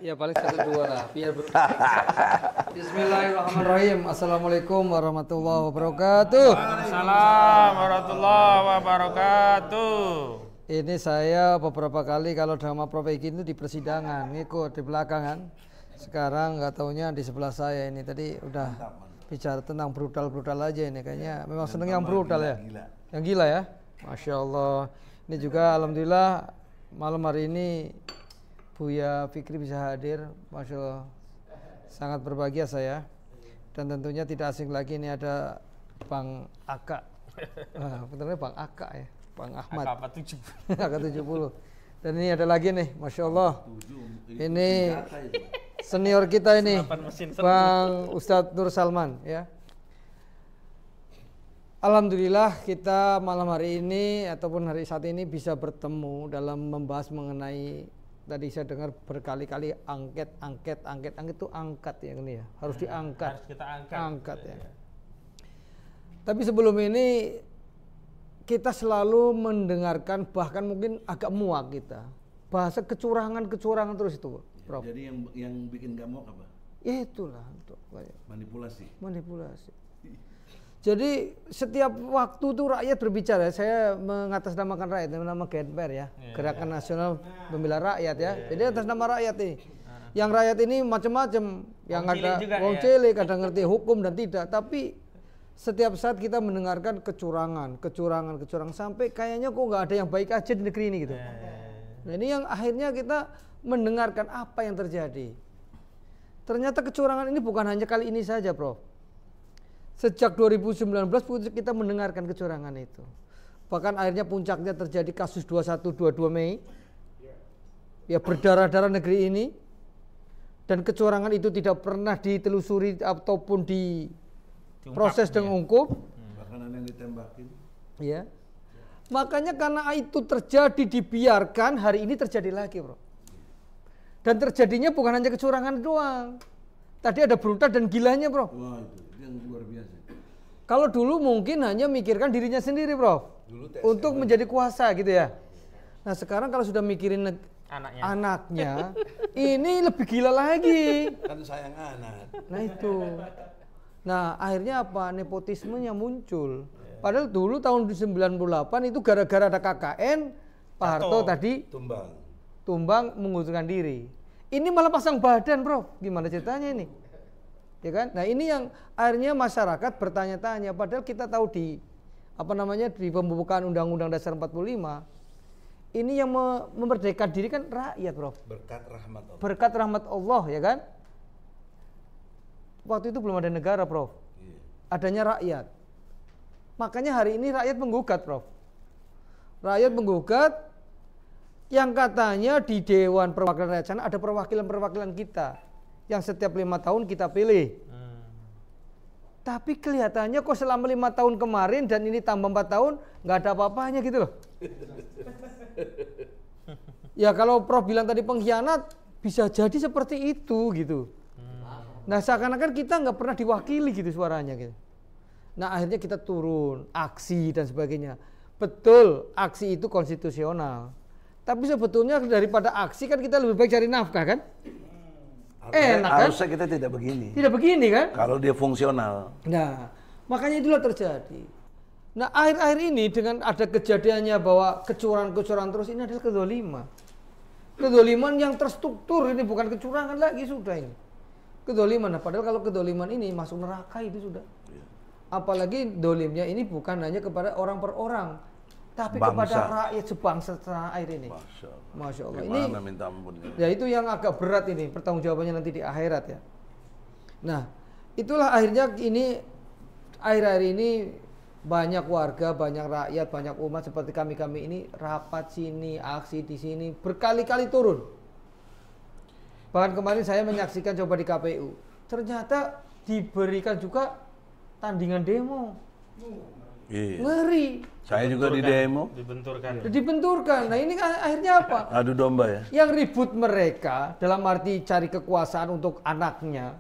Ya paling 1-2 lah, biar Bismillahirrahmanirrahim. Assalamualaikum warahmatullahi wabarakatuh. Waalaikumsalam warahmatullahi wabarakatuh. Ini saya beberapa kali kalau sama Prof Egi itu di persidangan, ngikut di belakangan. Sekarang nggak taunya di sebelah saya ini tadi udah bicara tentang brutal aja ini. Kayaknya memang seneng yang brutal ya. Yang gila ya. Masya Allah. Ini juga alhamdulillah malam hari ini Buya Fikri bisa hadir. Masya Allah. Sangat berbahagia saya. Dan tentunya tidak asing lagi ini ada Bang Aka. Benarnya Bang Aka ya. Bang Ahmad. Aka 70. Aka 70. Dan ini ada lagi nih, Masya Allah. Ini senior kita ini, Bang Ustadz Nur Salman ya. Alhamdulillah kita malam hari ini ataupun hari saat ini bisa bertemu dalam membahas mengenai, tadi saya dengar berkali-kali angket itu angkat ya ini ya, harus diangkat. Harus kita angkat ya. Tapi sebelum ini kita selalu mendengarkan, bahkan mungkin agak muak kita bahasa kecurangan terus itu, Prof. Jadi yang bikin gak muak apa? Ya itulah, Manipulasi. Jadi setiap waktu tuh rakyat berbicara. Saya mengatasnamakan rakyat, nama GNPR ya, Gerakan Nasional Pembela Rakyat ya. Jadi atas nama rakyat nih. Yang rakyat ini macam-macam, yang ada wong cilik, kadang ngerti hukum dan tidak. Tapi setiap saat kita mendengarkan kecurangan sampai kayaknya kok nggak ada yang baik aja di negeri ini gitu. Nah ini yang akhirnya kita mendengarkan apa yang terjadi. Ternyata kecurangan ini bukan hanya kali ini saja, Prof. Sejak 2019 kita mendengarkan kecurangan itu. Bahkan akhirnya puncaknya terjadi kasus 21-22 Mei. Ya berdarah-darah negeri ini. Dan kecurangan itu tidak pernah ditelusuri ataupun proses dengan hukum. Bahkan ada yang ditembakin. Ya. Makanya karena itu terjadi dibiarkan, hari ini terjadi lagi, Bro. Dan terjadinya bukan hanya kecurangan doang. Tadi ada brutal dan gilanya, Bro. Wah, itu yang luar biasa. Kalau dulu mungkin hanya mikirkan dirinya sendiri, Bro. Untuk menjadi kuasa gitu ya. Nah, sekarang kalau sudah mikirin anaknya ini lebih gila lagi. Kan sayang anak. Nah, itu. Nah, akhirnya apa? Nepotismenya muncul. Padahal dulu tahun 98 itu gara-gara ada KKN, Pak Harto tadi tumbang mengundurkan diri. Ini malah pasang badan, Bro. Gimana ceritanya ini? Ya kan? Nah, ini yang akhirnya masyarakat bertanya-tanya. Padahal kita tahu di di pembukaan Undang-Undang Dasar 45, ini yang memerdekakan diri kan rakyat, Bro. Berkat rahmat Allah. Berkat rahmat Allah, ya kan? Waktu itu belum ada negara, Prof. Adanya rakyat. Makanya hari ini rakyat menggugat, Prof. Rakyat menggugat yang katanya di Dewan Perwakilan Rakyat sana ada perwakilan kita yang setiap 5 tahun kita pilih. Tapi kelihatannya kok selama 5 tahun kemarin dan ini tambah 4 tahun nggak ada apa-apanya gitu loh. Ya kalau Prof bilang tadi pengkhianat, bisa jadi seperti itu gitu. Nah seakan-akan kita nggak pernah diwakili gitu suaranya gitu. Nah akhirnya kita turun, aksi dan sebagainya. Betul, aksi itu konstitusional. Tapi sebetulnya daripada aksi kan kita lebih baik cari nafkah kan? Enak kan? Harusnya kita tidak begini. Tidak begini kan? Kalau dia fungsional. Nah, makanya itulah terjadi. Nah, akhir-akhir ini dengan ada kejadiannya bahwa kecurangan terus, ini adalah kedoliman. Kedoliman yang terstruktur, ini bukan kecurangan lagi sudah ini. Kedoliman. Nah, padahal kalau kedoliman ini masuk neraka itu sudah. Apalagi dolimnya ini bukan hanya kepada orang per orang, tapi bangsa, kepada rakyat sebangsa setanah air ini. Masya Allah. Ini minta ampun. Ya itu yang agak berat ini pertanggungjawabannya nanti di akhirat ya. Nah, itulah akhirnya ini akhir-akhir ini banyak warga, banyak rakyat, banyak umat seperti kami ini rapat sini, aksi di sini berkali-kali turun. Bahkan kemarin saya menyaksikan coba di KPU, ternyata diberikan juga tandingan demo. Ngeri. Saya juga di demo. Dibenturkan. Nah ini kan akhirnya apa? Adu domba ya. Yang ribut mereka dalam arti cari kekuasaan untuk anaknya,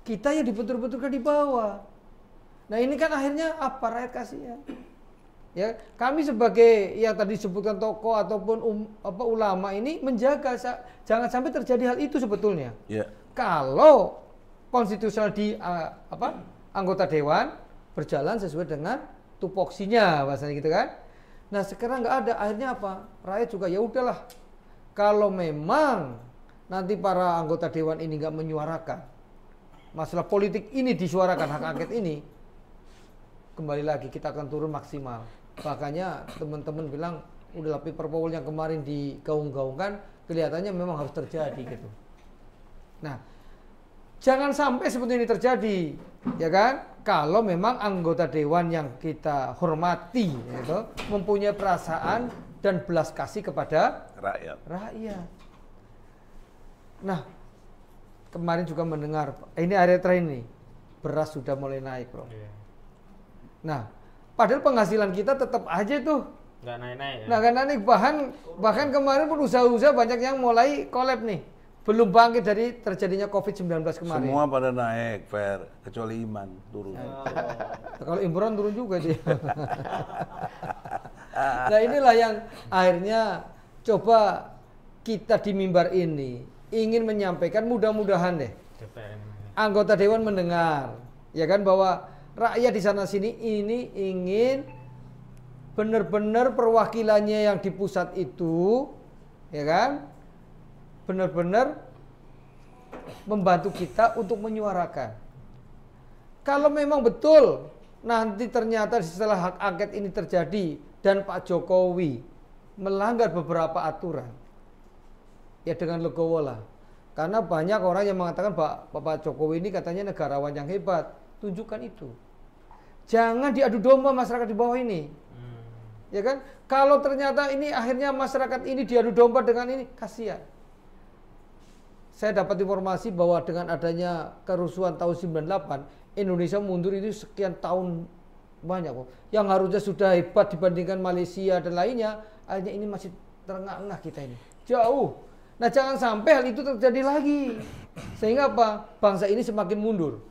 kita yang dibentur-benturkan di bawah. Nah ini kan akhirnya apa? Rakyat kasihan. Ya, kami sebagai yang tadi disebutkan tokoh ataupun ulama ini menjaga jangan sampai terjadi hal itu sebetulnya. Ya. Kalau konstitusional di anggota dewan berjalan sesuai dengan tupoksinya, bahasanya gitu kan. Nah sekarang nggak ada, akhirnya apa? Rakyat juga ya udahlah. Kalau memang nanti para anggota dewan ini nggak menyuarakan masalah politik ini, disuarakan hak angket ini, kembali lagi kita akan turun maksimal. Makanya teman-teman bilang udah Perpol yang kemarin digaung-gaungkan kelihatannya memang harus terjadi gitu. Nah, jangan sampai seperti ini terjadi, ya kan? Kalau memang anggota dewan yang kita hormati, gitu, mempunyai perasaan dan belas kasih kepada Rakyat. Nah, kemarin juga mendengar, ini area terakhir nih, beras sudah mulai naik, bro. Nah, padahal penghasilan kita tetap aja tuh nggak naik-naik ya? Nah, kan naik, bahkan kemarin pun usaha-usaha banyak yang mulai collab nih. Belum bangkit dari terjadinya COVID-19 kemarin. Semua pada naik, fair, kecuali Iman turun. Kalau Imron turun juga dia. Nah, inilah yang akhirnya coba kita di mimbar ini ingin menyampaikan, mudah-mudahan deh anggota dewan mendengar, ya kan, bahwa rakyat di sana sini ini ingin benar-benar perwakilannya yang di pusat itu, ya kan, benar-benar membantu kita untuk menyuarakan. Kalau memang betul nanti ternyata setelah hak angket ini terjadi dan Pak Jokowi melanggar beberapa aturan, ya dengan legowo lah. Karena banyak orang yang mengatakan Pak Jokowi ini katanya negarawan yang hebat. Tunjukkan itu. Jangan diadu domba masyarakat di bawah ini. Ya kan? Kalau ternyata ini akhirnya masyarakat ini diadu domba dengan ini, kasihan. Saya dapat informasi bahwa dengan adanya kerusuhan tahun 98, Indonesia mundur itu sekian tahun banyak kok. Yang harusnya sudah hebat dibandingkan Malaysia dan lainnya, akhirnya ini masih terengah-engah kita ini. Jauh. Nah, jangan sampai hal itu terjadi lagi. Sehingga apa? Bangsa ini semakin mundur.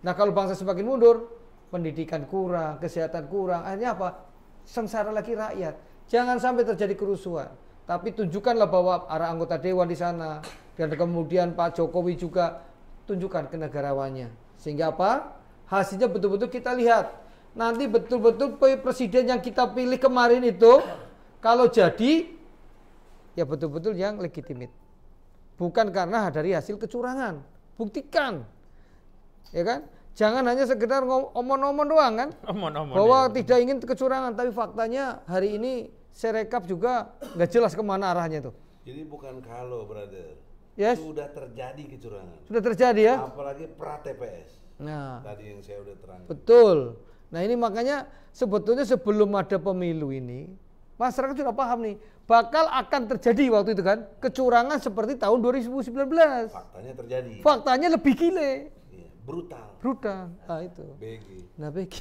Nah, kalau bangsa semakin mundur, pendidikan kurang, kesehatan kurang, akhirnya apa? Sengsara lagi rakyat. Jangan sampai terjadi kerusuhan. Tapi tunjukkanlah bahwa para anggota dewan di sana dan kemudian Pak Jokowi juga tunjukkan kenegarawannya. Sehingga apa? Hasilnya betul-betul kita lihat. Nanti betul-betul presiden yang kita pilih kemarin itu kalau jadi ya betul-betul yang legitimit. Bukan karena dari hasil kecurangan. Buktikan. Ya kan? Jangan hanya sekedar omong-omong doang kan? Bahwa tidak ingin kecurangan, tapi faktanya hari ini Serekap juga nggak jelas kemana arahnya tuh. Jadi bukan kalau, brother. Yes. Sudah terjadi kecurangan. Sudah terjadi ya? Apalagi pra-TPS. Nah, tadi yang saya udah terangkan. betul. Nah, ini makanya sebetulnya sebelum ada pemilu ini, masyarakat sudah paham nih, bakal akan terjadi waktu itu kan kecurangan seperti tahun 2019. Faktanya terjadi. Faktanya lebih gile. Iya, brutal. Brutal. Nah, itu. BG. Nah, BG.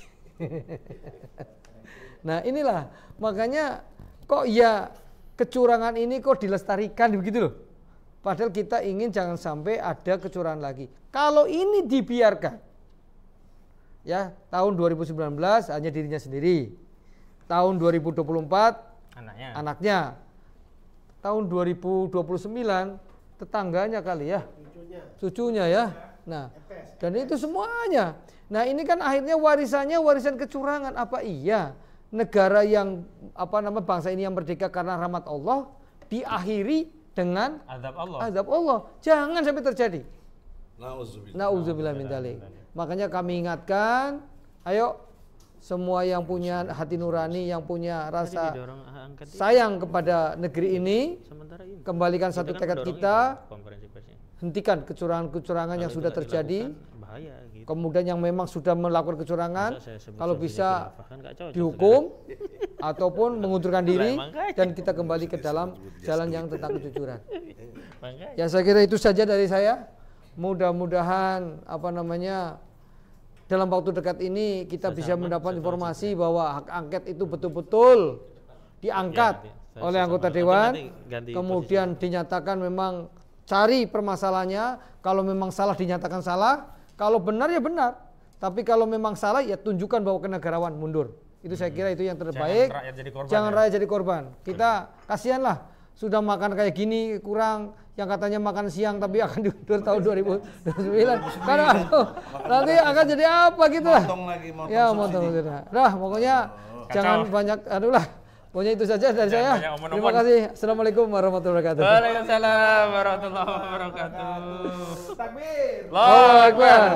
Nah, inilah makanya kok ya kecurangan ini kok dilestarikan begitu loh. Padahal kita ingin jangan sampai ada kecurangan lagi. Kalau ini dibiarkan, ya tahun 2019 hanya dirinya sendiri. Tahun 2024 anaknya. Tahun 2029 tetangganya kali ya. Cucunya ya. Nah, dan itu semuanya. Nah, ini kan akhirnya warisannya warisan kecurangan. Apa iya negara yang bangsa ini yang merdeka karena rahmat Allah diakhiri dengan azab Allah. Jangan sampai terjadi. Nauzubillah min dzalik. Makanya kami ingatkan, ayo semua yang punya hati nurani, yang punya rasa sayang kepada negeri ini, kembalikan satu tekad kita, hentikan kecurangan-kecurangan yang sudah terjadi. Kemudian yang memang sudah melakukan kecurangan, kalau bisa dihukum ataupun mengundurkan diri dan kita kembali ke dalam jalan yang tentang kejujuran. Ya, saya kira itu saja dari saya. Mudah-mudahan dalam waktu dekat ini kita bisa mendapat informasi bahwa hak angket itu betul-betul diangkat oleh anggota dewan, kemudian dinyatakan memang cari permasalahannya, kalau memang salah dinyatakan salah, kalau benar ya benar, tapi kalau memang salah ya tunjukkan bahwa kenegarawan mundur. Itu saya kira itu yang terbaik. Jangan rakyat jadi korban. Jangan Ya? rakyat jadi korban. Kita kasihanlah sudah makan kayak gini kurang, yang katanya makan siang tapi akan diundur tahun 2029. Karena aduh, nanti akan jadi apa gitu lah. Motong lagi, motong Ya subsidi. motong. Nah pokoknya jangan banyak aduh lah. Pokoknya itu saja dari Jangan saya. banyak omong-omong. Terima kasih. Assalamualaikum warahmatullahi wabarakatuh. Waalaikumsalam warahmatullahi wabarakatuh. Takbir. Allahu Akbar.